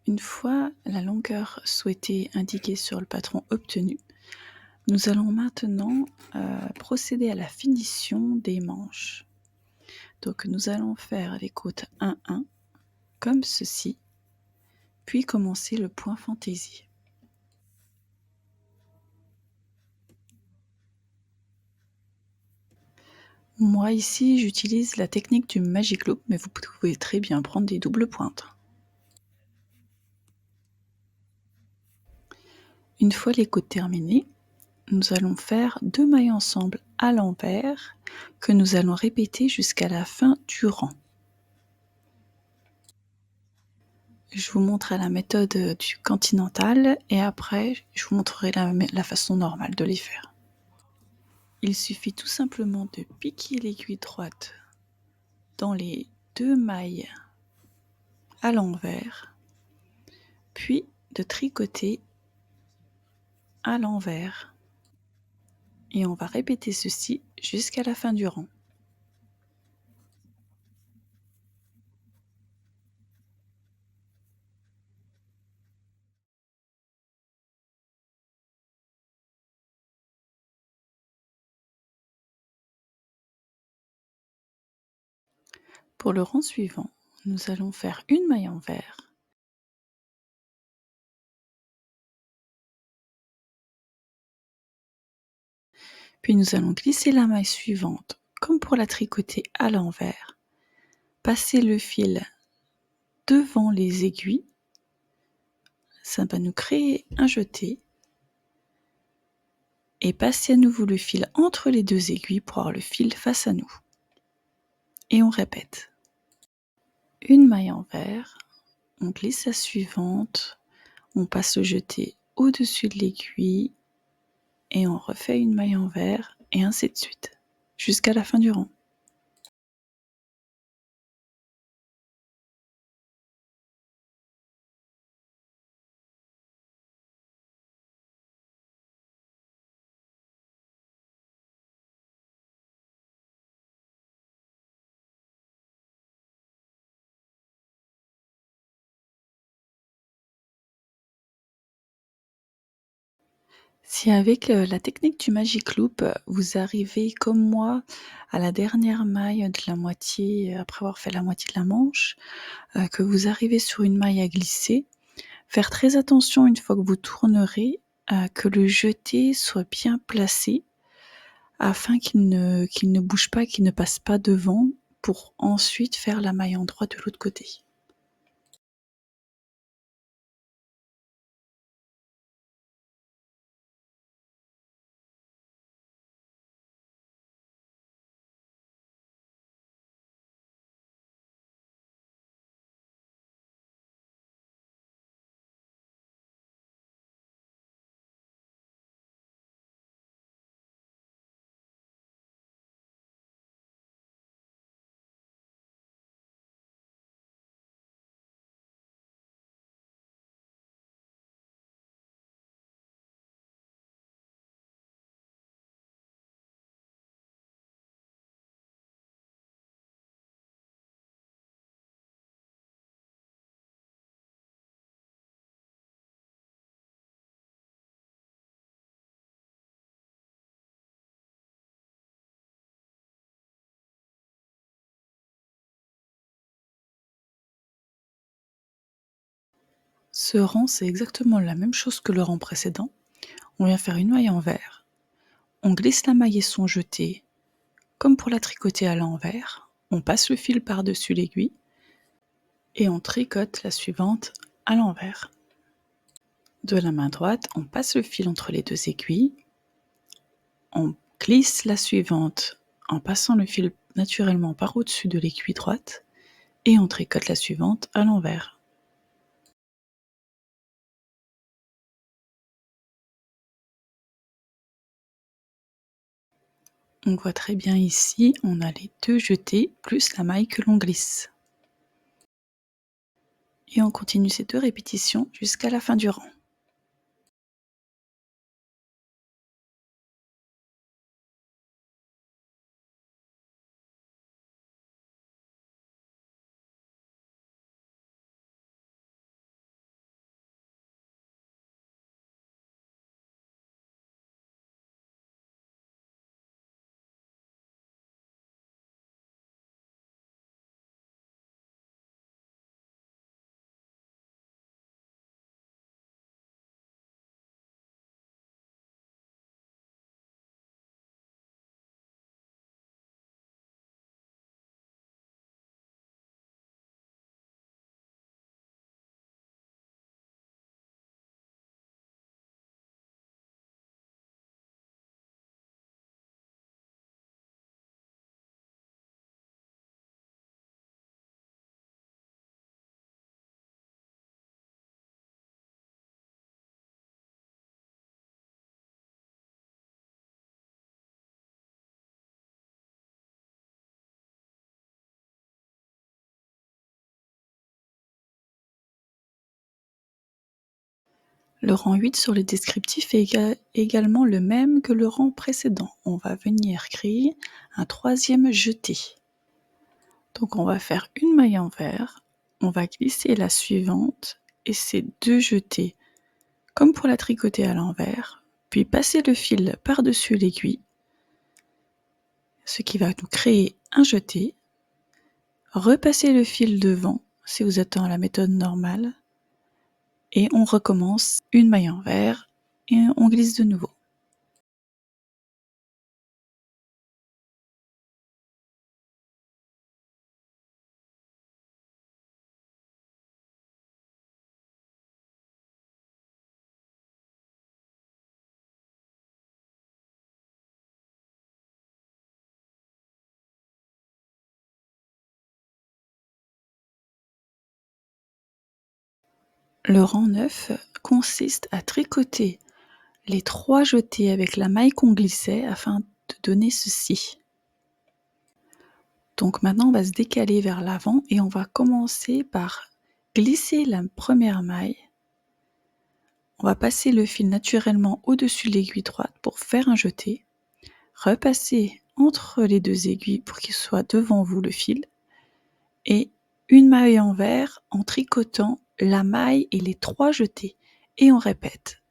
Une fois la longueur souhaitée indiquée sur le patron obtenu, nous allons maintenant procéder à la finition des manches. Donc nous allons faire les côtes 1-1 comme ceci, puis commencer le point fantaisie. Moi ici j'utilise la technique du Magic Loop, mais vous pouvez très bien prendre des doubles pointes. Une fois les côtes terminées, nous allons faire 2 mailles ensemble à l'envers que nous allons répéter jusqu'à la fin du rang. Je vous montre la méthode du continental et après je vous montrerai la façon normale de les faire. Il suffit tout simplement de piquer l'aiguille droite dans les 2 mailles à l'envers, puis de tricoter à l'envers. Et on va répéter ceci jusqu'à la fin du rang. Pour le rang suivant, nous allons faire une maille envers, puis nous allons glisser la maille suivante comme pour la tricoter à l'envers, passer le fil devant les aiguilles, ça va nous créer un jeté, et passer à nouveau le fil entre les 2 aiguilles pour avoir le fil face à nous. Et on répète. Une maille envers, on glisse la suivante, on passe le jeté au-dessus de l'aiguille, et on refait une maille envers, et ainsi de suite, jusqu'à la fin du rang. Si avec la technique du Magic Loop, vous arrivez comme moi à la dernière maille de la moitié, après avoir fait la moitié de la manche, que vous arrivez sur une maille à glisser, faire très attention une fois que vous tournerez, que le jeté soit bien placé afin qu'il ne bouge pas, qu'il ne passe pas devant pour ensuite faire la maille en droit de l'autre côté. Ce rang, c'est exactement la même chose que le rang précédent. On vient faire une maille envers, on glisse la maille et son jeté, comme pour la tricoter à l'envers, on passe le fil par-dessus l'aiguille, et on tricote la suivante à l'envers. De la main droite, on passe le fil entre les 2 aiguilles, on glisse la suivante en passant le fil naturellement par au-dessus de l'aiguille droite, et on tricote la suivante à l'envers. On voit très bien ici, on a les 2 jetés plus la maille que l'on glisse. Et on continue ces 2 répétitions jusqu'à la fin du rang. Le rang 8 sur le descriptif est également le même que le rang précédent. On va venir créer un troisième jeté. Donc on va faire une maille envers, on va glisser la suivante et ces 2 jetés comme pour la tricoter à l'envers, puis passer le fil par-dessus l'aiguille, ce qui va nous créer un jeté, repasser le fil devant si vous êtes dans la méthode normale, et on recommence une maille envers et on glisse de nouveau. Le rang 9 consiste à tricoter les 3 jetés avec la maille qu'on glissait afin de donner ceci. Donc maintenant on va se décaler vers l'avant et on va commencer par glisser la première maille. On va passer le fil naturellement au-dessus de l'aiguille droite pour faire un jeté, repasser entre les 2 aiguilles pour qu'il soit devant vous le fil, et une maille envers en tricotant la maille et les 3 jetés, et on répète.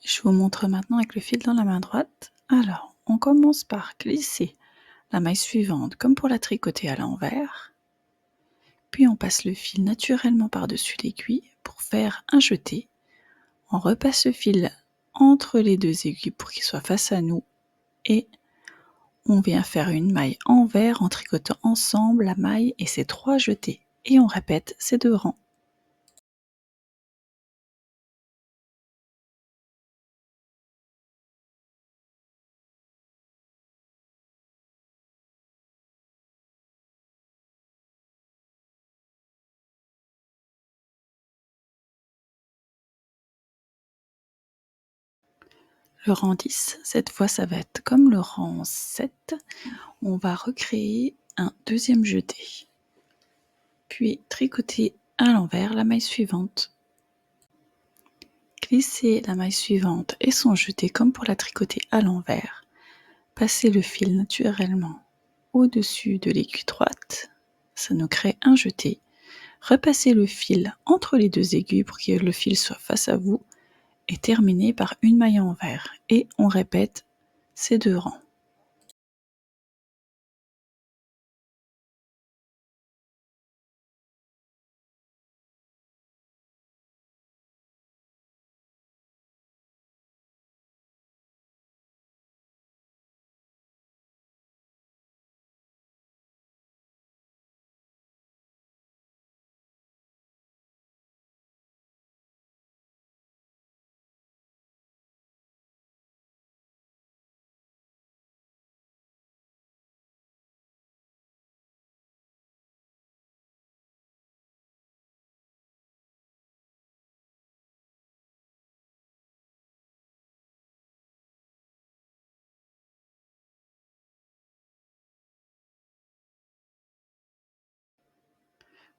Je vous montre maintenant avec le fil dans la main droite. Alors, on commence par glisser la maille suivante comme pour la tricoter à l'envers, puis on passe le fil naturellement par-dessus l'aiguille pour faire un jeté. On repasse le fil entre les 2 aiguilles pour qu'il soit face à nous et on vient faire une maille envers en tricotant ensemble la maille et ses 3 jetés et on répète ces 2 rangs. Le rang 10, cette fois ça va être comme le rang 7, on va recréer un deuxième jeté, puis tricoter à l'envers la maille suivante, glisser la maille suivante et son jeté comme pour la tricoter à l'envers, passer le fil naturellement au-dessus de l'aiguille droite, ça nous crée un jeté, repasser le fil entre les 2 aiguilles pour que le fil soit face à vous et terminer par une maille envers et on répète ces 2 rangs.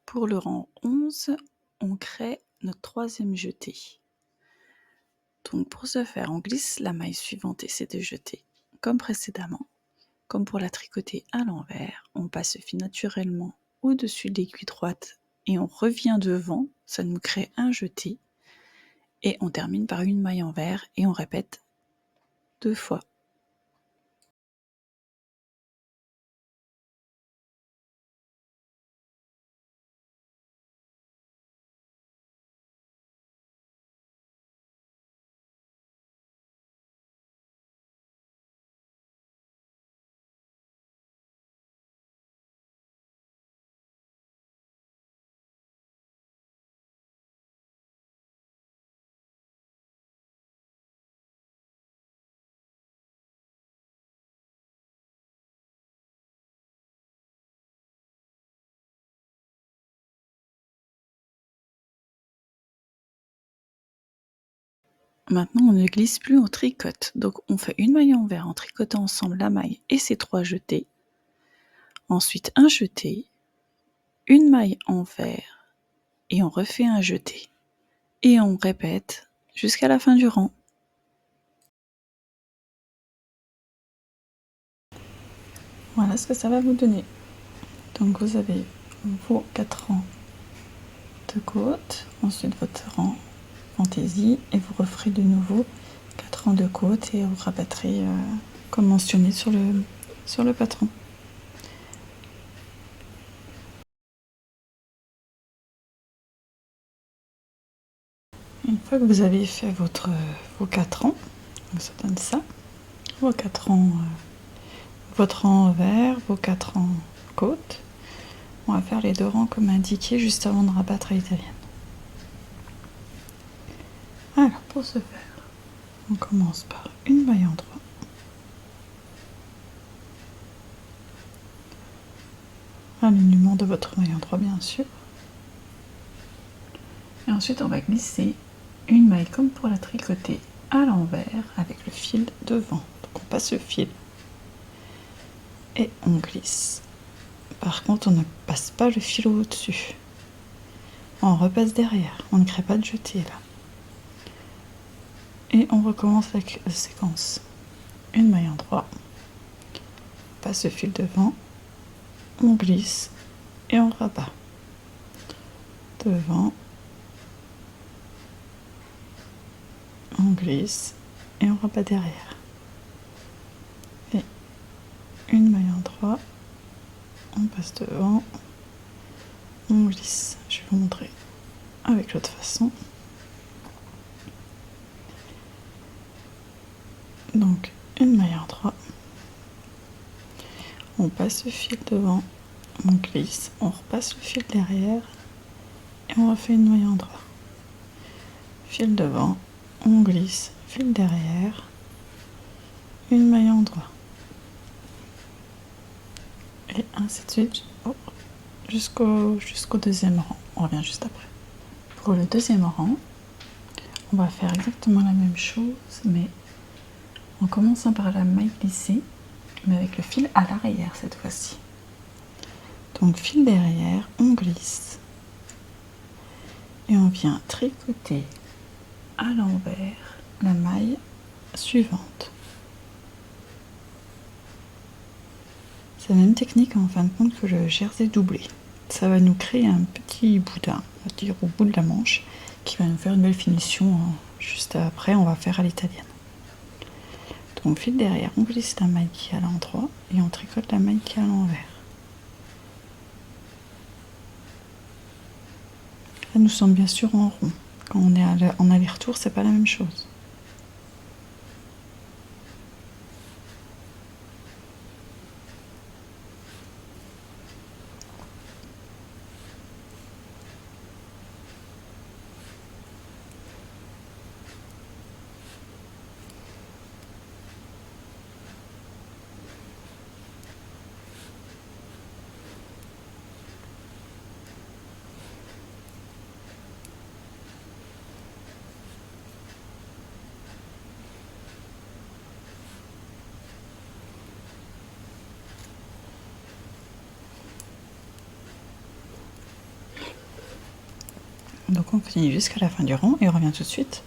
Pour le rang 11, on crée notre troisième jeté. Donc pour ce faire, on glisse la maille suivante et ses 2 jetés, comme précédemment. Comme pour la tricoter à l'envers, on passe le fil naturellement au-dessus de l'aiguille droite et on revient devant, ça nous crée un jeté. Et on termine par une maille envers et on répète 2 fois. Maintenant, on ne glisse plus, on tricote. Donc on fait une maille envers en tricotant ensemble la maille et ses 3 jetés. Ensuite un jeté, une maille envers et on refait un jeté. Et on répète jusqu'à la fin du rang. Voilà ce que ça va vous donner. Donc vous avez vos 4 rangs de côte, ensuite votre rang fantaisie et vous referez de nouveau 4 rangs de côte et vous rabattrez comme mentionné sur le patron. Une fois que vous avez fait vos 4 rangs, donc ça donne ça, vos 4 rangs, votre rang vert, vos 4 rangs côte, on va faire les 2 rangs comme indiqué juste avant de rabattre à l'italienne. Alors pour ce faire, on commence par une maille en 3. Alignement de votre maille en 3 bien sûr. Et ensuite on va glisser une maille comme pour la tricoter à l'envers avec le fil devant. Donc on passe le fil et on glisse. Par contre on ne passe pas le fil au-dessus. On repasse derrière, on ne crée pas de jeté là. Et on recommence avec la séquence. Une maille en 3, on passe le fil devant, on glisse et on rabat. Devant, on glisse et on rabat derrière. Et une maille en 3, on passe devant, on glisse. Je vais vous montrer avec l'autre façon. Donc une maille en 3, on passe le fil devant, on glisse, on repasse le fil derrière et on refait une maille en 3. Fil devant, on glisse, fil derrière, une maille en 3. Et ainsi de suite jusqu'au deuxième rang. On revient juste après. Pour le deuxième rang, on va faire exactement la même chose, mais en commençant par la maille glissée, mais avec le fil à l'arrière cette fois-ci. Donc fil derrière, on glisse et on vient tricoter à l'envers la maille suivante. C'est la même technique en fin de compte que le jersey doublé. Ça va nous créer un petit boudin, on va dire au bout de la manche, qui va nous faire une belle finition. Juste après, on va faire à l'italienne. Donc fil derrière, on glisse la maille qui est à l'endroit et on tricote la maille qui est à l'envers. Là, nous sommes bien sûr en rond. Quand on est en aller-retour, c'est pas la même chose. Donc on finit jusqu'à la fin du rang et on revient tout de suite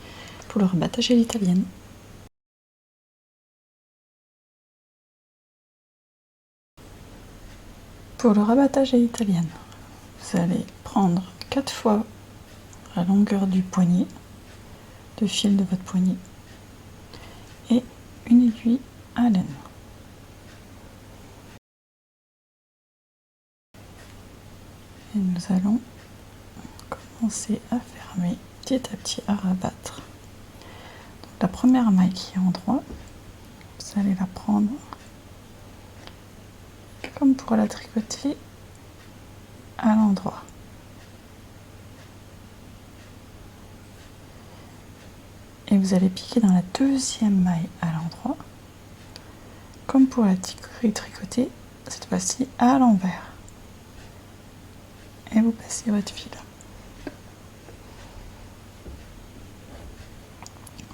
pour le rabattage à l'italienne. Pour le rabattage à l'italienne, vous allez prendre 4 fois la longueur du poignet, de fil de votre poignet, et une aiguille à laine. Et nous allons commencer à fermer petit à petit, à rabattre. Donc, la première maille qui est en droit, vous allez la prendre comme pour la tricoter à l'endroit. Et vous allez piquer dans la deuxième maille à l'endroit, comme pour la tricoter, cette fois-ci à l'envers. Et vous passez votre fil.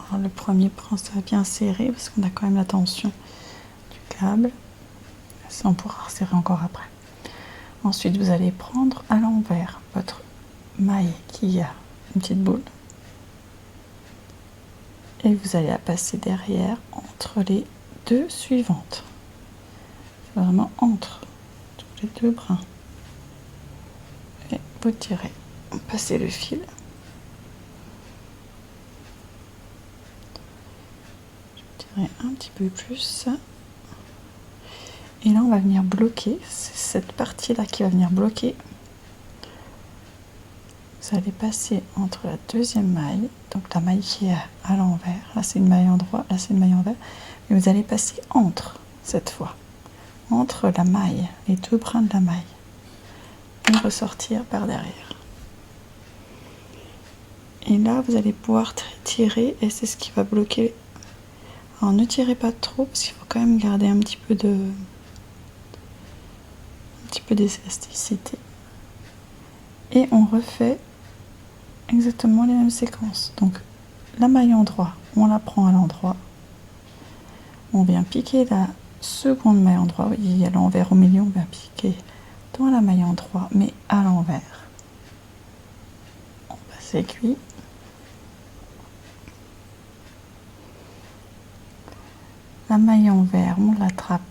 Alors le premier ça bien serré parce qu'on a quand même la tension du câble. Ça on pourra resserrer encore après. Ensuite, vous allez prendre à l'envers votre maille qui a une petite boule et vous allez la passer derrière entre les deux suivantes. Vraiment entre tous les deux brins. Et vous tirez, vous passez le fil. Je tirerai un petit peu plus. Et là, on va venir bloquer. C'est cette partie-là qui va venir bloquer. Vous allez passer entre la deuxième maille, donc la maille qui est à l'envers. Là, c'est une maille en droit, là, c'est une maille envers. Et vous allez passer entre, cette fois. Entre la maille, les deux brins de la maille. Et ressortir par derrière. Et là, vous allez pouvoir tirer et c'est ce qui va bloquer. Alors, ne tirez pas trop parce qu'il faut quand même garder un petit peu d'élasticité. Et on refait exactement les mêmes séquences. Donc, la maille en droit, on la prend à l'endroit. On vient piquer la seconde maille en droit. Il y a l'envers au milieu, on vient piquer dans la maille en droit, mais à l'envers. On passe l'aiguille. La maille envers, on l'attrape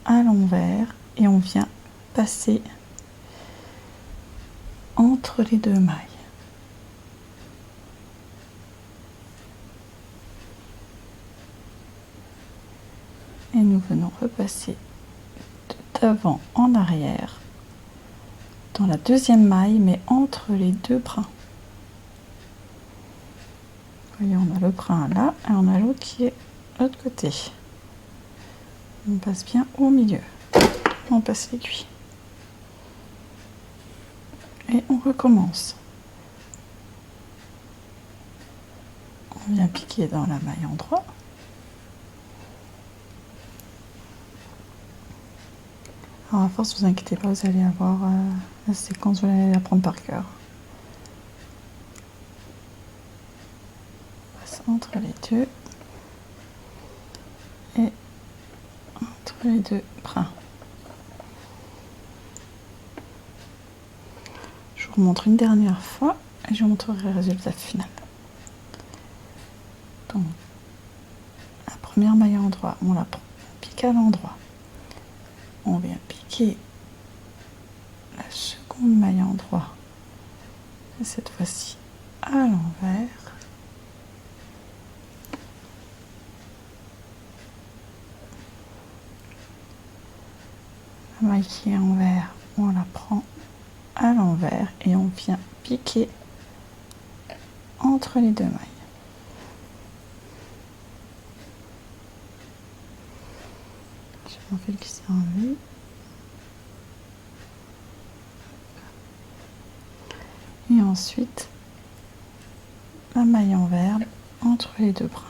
à l'envers et on vient passer entre les deux mailles. Et nous venons repasser d'avant en arrière dans la deuxième maille, mais entre les deux brins. Vous voyez, on a le brin là et on a l'autre qui est de l'autre côté. On passe bien au milieu. On passe l'aiguille. Et on recommence. On vient piquer dans la maille en droit. Alors à force, vous inquiétez pas, vous allez avoir la séquence, vous allez la prendre par cœur. On passe entre les deux. Et entre les deux brins. Je vous remontre une dernière fois et je vous montrerai le résultat final. Donc, la première maille en droit, on la prend, on pique à l'endroit. On vient piquer la seconde maille en droit. Et cette fois-ci à l'envers. La maille qui est envers, on la prend à l'envers et on vient piquer entre les deux mailles. J'ai mon fil qui s'est enlevé. Et ensuite, la maille envers entre les deux brins.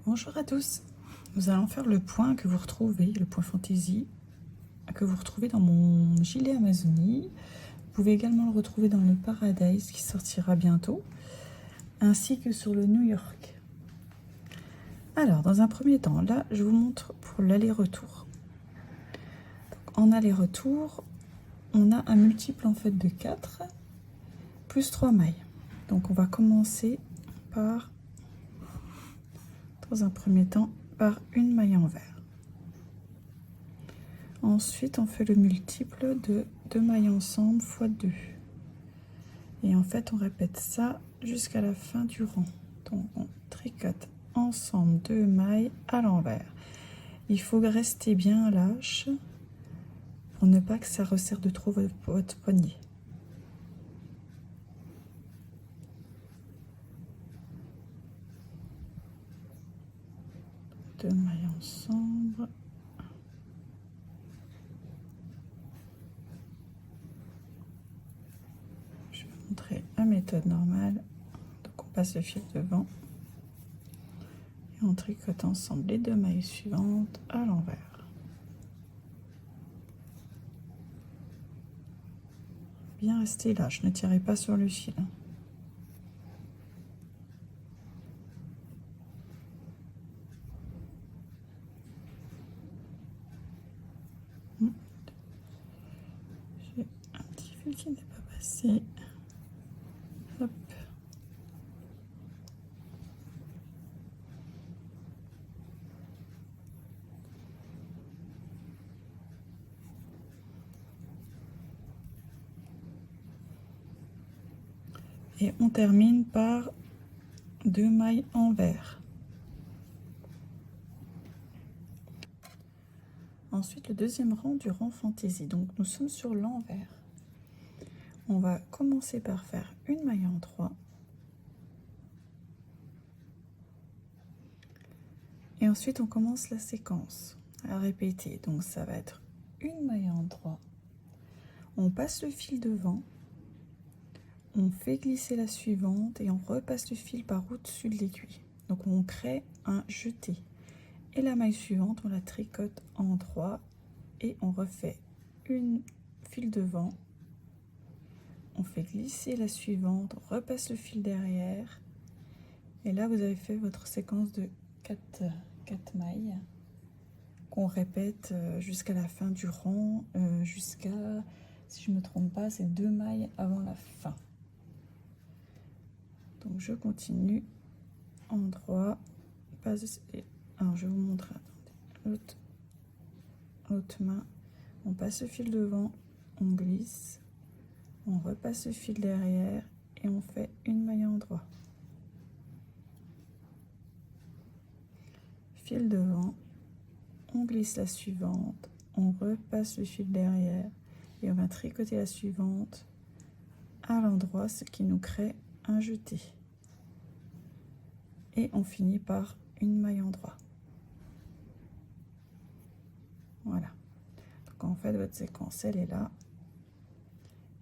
Bonjour à tous. Nous allons faire le point que vous retrouvez, le point fantaisie, que vous retrouvez dans mon gilet Amazonie. Vous pouvez également le retrouver dans le Paradise qui sortira bientôt, ainsi que sur le New York. Alors, dans un premier temps, là, je vous montre pour l'aller-retour. En aller-retour, on a un multiple en fait de 4 plus 3 mailles. Donc, on va commencer par, dans un premier temps, par une maille en vert. Ensuite, on fait le multiple de 2 mailles ensemble fois 2. Et en fait, on répète ça jusqu'à la fin du rang. Donc, on tricote ensemble 2 mailles à l'envers. Il faut rester bien lâche pour ne pas que ça resserre de trop votre poignet. Deux mailles ensemble. Je vais vous montrer la méthode normale. Donc, on passe le fil devant. Et on tricote ensemble les 2 mailles suivantes à l'envers. Bien rester lâche, ne tirez pas sur le fil. J'ai un petit fil qui n'est pas passé. Hop. Et on termine par 2 mailles en vert. Ensuite, le deuxième rang du rang fantaisie. Donc, nous sommes sur l'envers. On va commencer par faire une maille en 3. Et ensuite, on commence la séquence à répéter. Donc, ça va être une maille en 3. On passe le fil devant. On fait glisser la suivante et on repasse le fil par au-dessus de l'aiguille. Donc, on crée un jeté. Et la maille suivante, on la tricote en 3 et on refait une fil devant. On fait glisser la suivante, on repasse le fil derrière. Et là, vous avez fait votre séquence de 4 mailles qu'on répète jusqu'à la fin du rang, jusqu'à, si je ne me trompe pas, c'est 2 mailles avant la fin. Donc, je continue en droit. Alors, je vous montre, attendez, l'autre main. On passe le fil devant, on glisse, on repasse le fil derrière et on fait une maille en droit. Fil devant, on glisse la suivante, on repasse le fil derrière et on va tricoter la suivante à l'endroit, ce qui nous crée un jeté. Et on finit par une maille en droit. Voilà. Donc en fait, votre séquence, elle est là.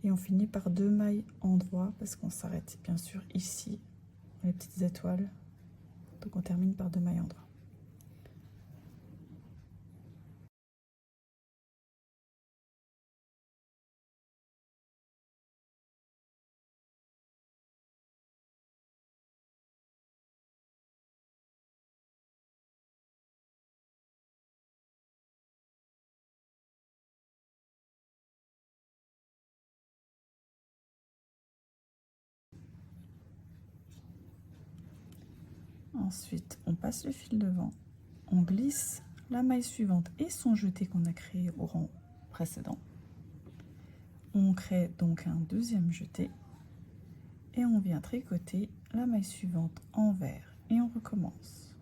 Et on finit par 2 mailles en droit parce qu'on s'arrête bien sûr ici, les petites étoiles. Donc on termine par 2 mailles en droit. Ensuite, on passe le fil devant, on glisse la maille suivante et son jeté qu'on a créé au rang précédent. On crée donc un deuxième jeté et on vient tricoter la maille suivante en vert et on recommence.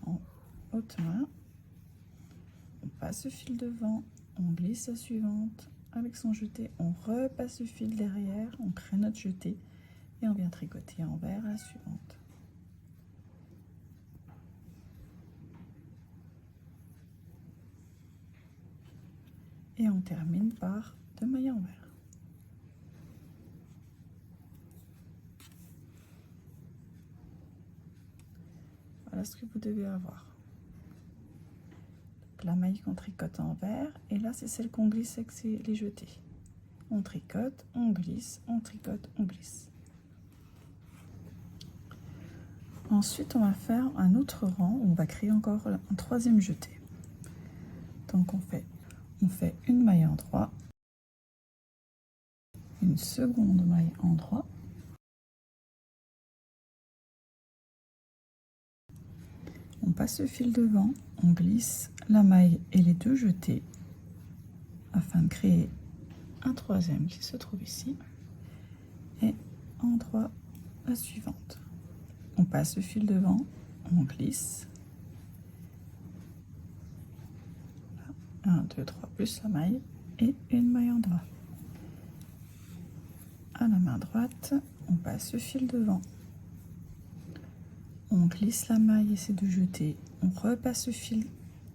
En haute main, on passe le fil devant, on glisse la suivante avec son jeté, on repasse le fil derrière, on crée notre jeté et on vient tricoter en vert la suivante. Et on termine par 2 mailles en vert. Voilà ce que vous devez avoir. Donc, la maille qu'on tricote en vert, et là c'est celle qu'on glisse avec les jetés. On tricote, on glisse, on tricote, on glisse. Ensuite, on va faire un autre rang où on va créer encore un troisième jeté. Donc on fait une maille en droit, une seconde maille en droit, on passe le fil devant, on glisse la maille et les deux jetés afin de créer un troisième qui se trouve ici, et en droit la suivante. On passe le fil devant, on glisse, 1, 2, 3 plus la maille et une maille en droit. À la main droite, on passe le fil devant, on glisse la maille et ses deux jetés, on repasse le fil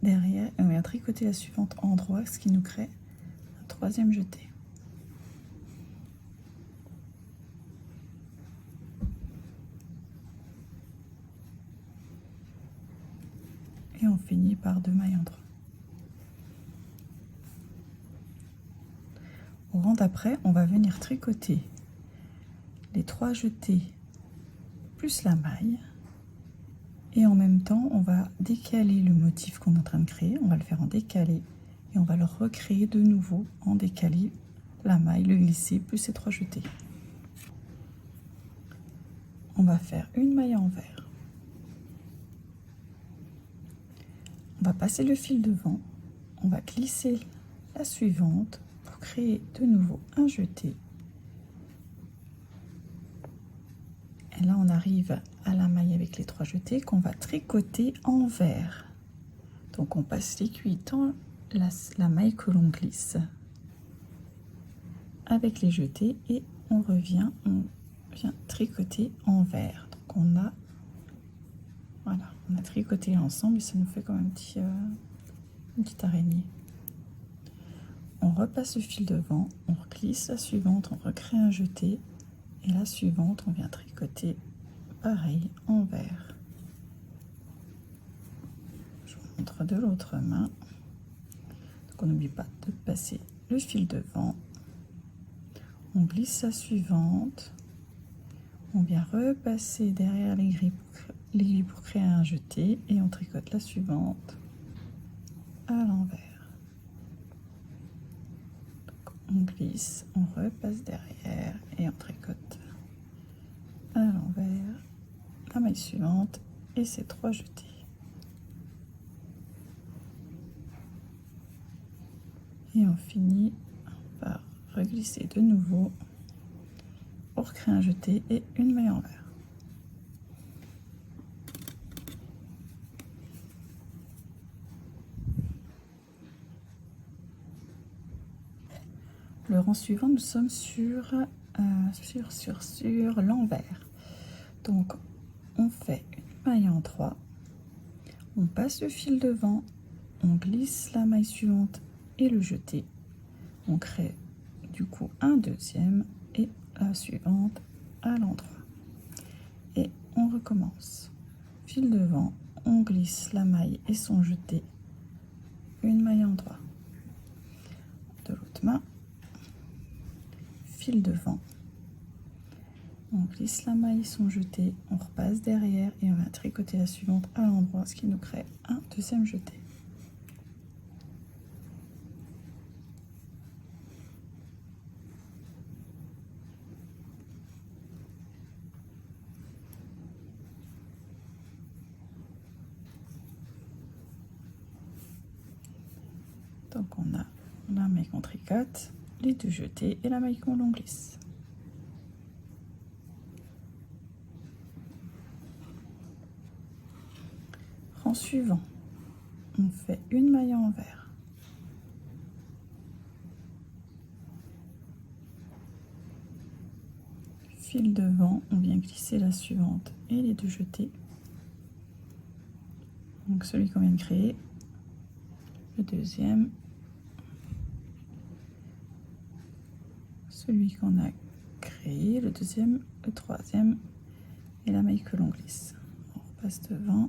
derrière et on vient tricoter la suivante en droit, ce qui nous crée un troisième jeté. Et on finit par 2 mailles en droit. Au rang d'après, on va venir tricoter les 3 jetés plus la maille, et en même temps on va décaler le motif qu'on est en train de créer, on va le faire en décalé et on va le recréer de nouveau en décalé, la maille, le glisser plus ces 3 jetés. On va faire une maille en vert, on va passer le fil devant, on va glisser la suivante pour créer de nouveau un jeté. Et là, on arrive à la maille avec les 3 jetés qu'on va tricoter en vert. Donc, on passe l'aiguille dans la maille que l'on glisse avec les jetés et on vient tricoter en vert. Donc, on a tricoté ensemble et ça nous fait comme une petite araignée. On repasse le fil devant, on glisse la suivante, on recrée un jeté. Et la suivante, on vient tricoter pareil en vert. Je vous montre de l'autre main. Donc on n'oublie pas de passer le fil devant. On glisse la suivante. On vient repasser derrière l'aiguille pour créer un jeté et on tricote la suivante à l'envers. On glisse, on repasse derrière et on tricote à l'envers la maille suivante et ces 3 jetés. Et on finit par reglisser de nouveau pour créer un jeté et une maille en vert. Le rang suivant, nous sommes sur l'envers. Donc on fait une maille en 3, on passe le fil devant, on glisse la maille suivante et le jeté, on crée du coup un deuxième et la suivante à l'endroit et on recommence. Fil devant, on glisse la maille et son jeté, une maille en 3. De l'autre main, fil devant, on glisse la maille et son jeté, on repasse derrière et on va tricoter la suivante à l'endroit, ce qui nous crée un deuxième jeté. Donc on a la maille qu'on tricote, les 2 jetés et la maille qu'on glisse. Rang suivant, on fait une maille en vert. Fil devant, on vient glisser la suivante et les 2 jetés. Donc celui qu'on vient de créer, le deuxième, celui qu'on a créé, le deuxième, le troisième et la maille que l'on glisse. On repasse devant,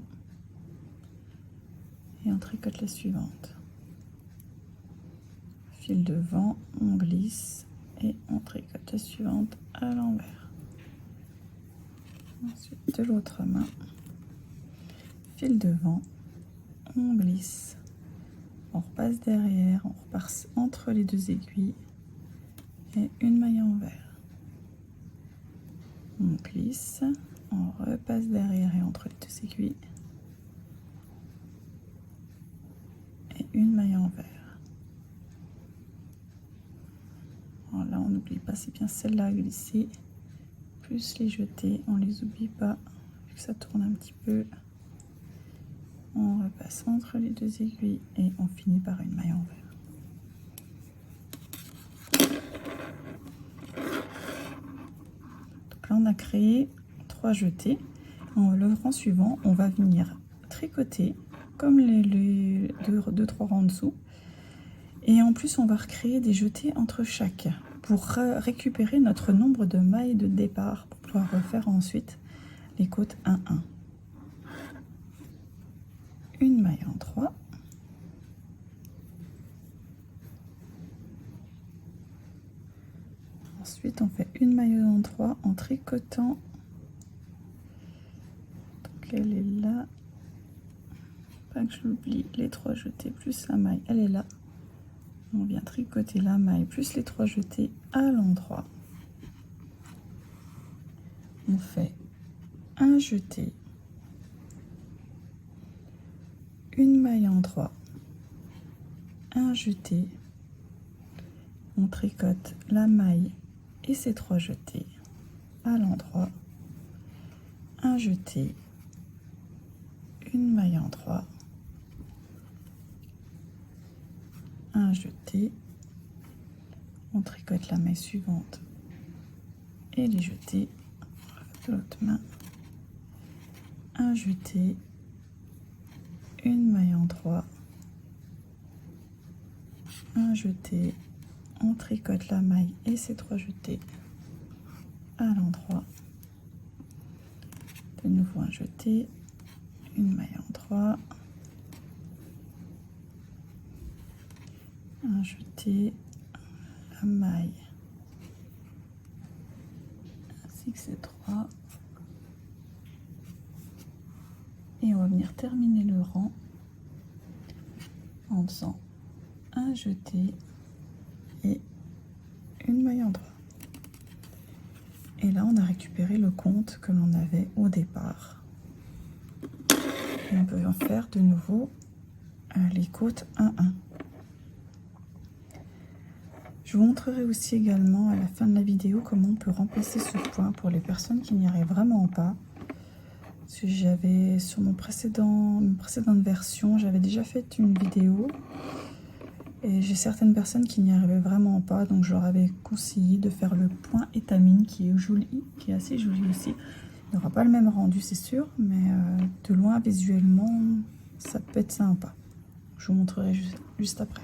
et on tricote la suivante. Fil devant, on glisse et on tricote la suivante à l'envers. Ensuite de l'autre main, fil devant, on glisse, on repasse derrière, on repasse entre les deux aiguilles et une maille à l'envers. On glisse, on repasse derrière et entre les deux aiguilles et une maille à l'envers. Là, on n'oublie pas, c'est bien celle-là à glisser, plus les jeter, on les oublie pas, vu que ça tourne un petit peu. On repasse entre les deux aiguilles et on finit par une maille envers. Donc là, on a créé 3 jetés. Le rang suivant, on va venir tricoter comme les 2-3 rangs en dessous. Et en plus, on va recréer des jetés entre chaque pour récupérer notre nombre de mailles de départ pour pouvoir refaire ensuite les côtes 1-1. Une maille en 3. Ensuite, on fait une maille en 3 en tricotant. Donc, elle est là. Pas que je l'oublie, les 3 jetés plus la maille, elle est là. On vient tricoter la maille plus les 3 jetés à l'endroit. On fait un jeté, une maille en 3, un jeté. On tricote la maille et ses 3 jetés à l'endroit. Un jeté, une maille en 3, un jeté, on tricote la maille suivante et les jetés de l'autre main, un jeté, une maille en 3, un jeté, on tricote la maille et ses 3 jetés à l'endroit, de nouveau un jeté, une maille en 3, un jeté, la maille ainsi que ces 3, et on va venir terminer le rang en faisant un jeté et une maille en 3. Et là, on a récupéré le compte que l'on avait au départ. Et on peut en faire de nouveau les côtes 1-1. Je vous montrerai aussi également à la fin de la vidéo comment on peut remplacer ce point pour les personnes qui n'y arrivent vraiment pas. Parce que j'avais sur une précédente version, j'avais déjà fait une vidéo et j'ai certaines personnes qui n'y arrivaient vraiment pas, donc je leur avais conseillé de faire le point étamine qui est joli, qui est assez joli aussi. Il n'aura pas le même rendu, c'est sûr, mais de loin visuellement, ça peut être sympa. Je vous montrerai juste après.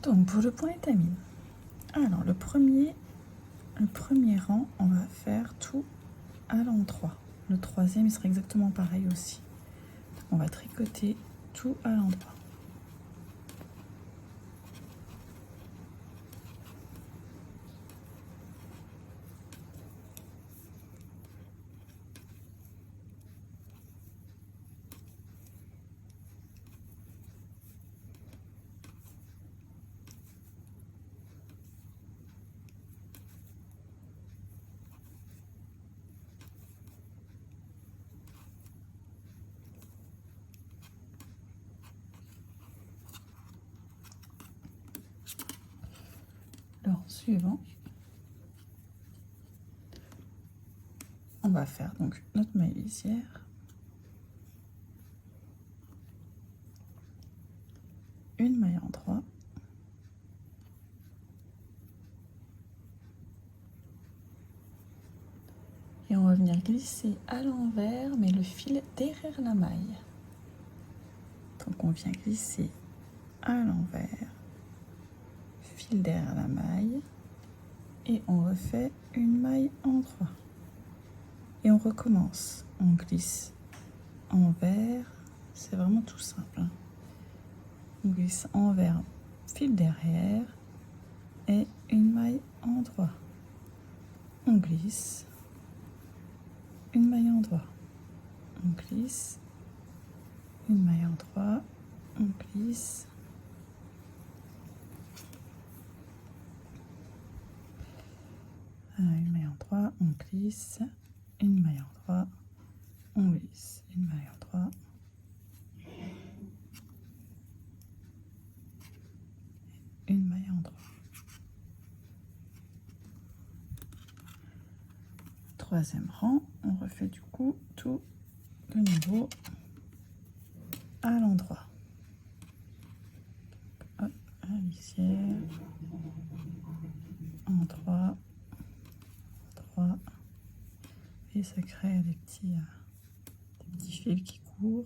Donc pour le point étamine, alors le premier rang, on va faire tout à l'endroit. Le troisième, il sera exactement pareil aussi. On va tricoter tout à l'endroit. Le rang suivant, on va faire donc notre maille lisière, une maille en 3, et on va venir glisser à l'envers, mais le fil derrière la maille. Donc on vient glisser à l'envers, fil derrière la maille, et on refait une maille en 3. Et on recommence. On glisse envers, c'est vraiment tout simple. On glisse envers, fil derrière et une maille en droit. On glisse, une maille en droit. On glisse, une maille en droit. On glisse. Une maille en droit, on glisse, une maille en droit, on glisse, une maille en droit, une maille en droit. Troisième rang, on refait du coup tout de nouveau à l'endroit. Hop, à lisière, en droit, et ça crée des petits fils qui courent.